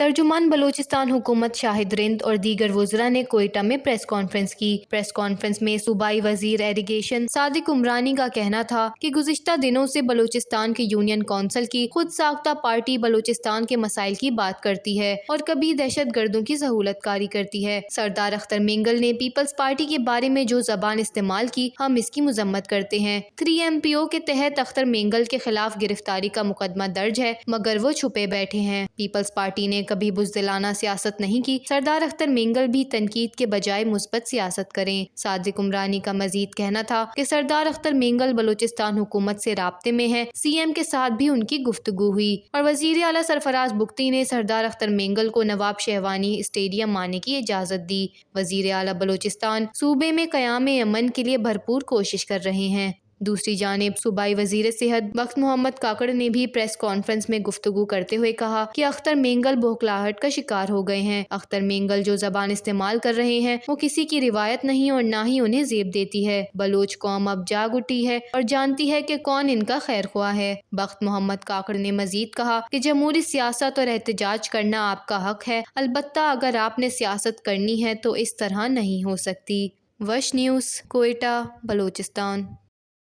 ترجمان بلوچستان حکومت شاہد رند اور دیگر وزراء نے کوئٹہ میں پریس کانفرنس کی۔ پریس کانفرنس میں صوبائی وزیر ایریگیشن صادق عمرانی کا کہنا تھا کہ گزشتہ دنوں سے بلوچستان کی یونین کونسل کی خود ساختہ پارٹی بلوچستان کے مسائل کی بات کرتی ہے اور کبھی دہشت گردوں کی سہولت کاری کرتی ہے۔ سردار اختر مینگل نے پیپلز پارٹی کے بارے میں جو زبان استعمال کی، ہم اس کی مذمت کرتے ہیں۔ 3MPO کے تحت اختر مینگل کے خلاف گرفتاری کا مقدمہ درج ہے، مگر وہ چھپے بیٹھے ہیں۔ پیپلز پارٹی نے کبھی بزدلانہ سیاست نہیں کی۔ سردار اختر مینگل بھی تنقید کے بجائے مثبت سیاست کریں۔ صادق عمرانی کا مزید کہنا تھا کہ سردار اختر مینگل بلوچستان حکومت سے رابطے میں ہیں۔ CM کے ساتھ بھی ان کی گفتگو ہوئی اور وزیر اعلیٰ سرفراز بگٹی نے سردار اختر مینگل کو نواب شہوانی اسٹیڈیم آنے کی اجازت دی۔ وزیر اعلیٰ بلوچستان صوبے میں قیام امن کے لیے بھرپور کوشش کر رہے ہیں۔ دوسری جانب صوبائی وزیر صحت بخت محمد کاکڑ نے بھی پریس کانفرنس میں گفتگو کرتے ہوئے کہا کہ اختر مینگل بوکھلاہٹ کا شکار ہو گئے ہیں۔ اختر مینگل جو زبان استعمال کر رہے ہیں وہ کسی کی روایت نہیں اور نہ ہی انہیں زیب دیتی ہے۔ بلوچ قوم اب جاگ اٹھی ہے اور جانتی ہے کہ کون ان کا خیر خواہ ہے۔ بخت محمد کاکڑ نے مزید کہا کہ جمہوری سیاست اور احتجاج کرنا آپ کا حق ہے، البتہ اگر آپ نے سیاست کرنی ہے تو اس طرح نہیں ہو سکتی۔ وش نیوز، کوئٹہ، بلوچستان۔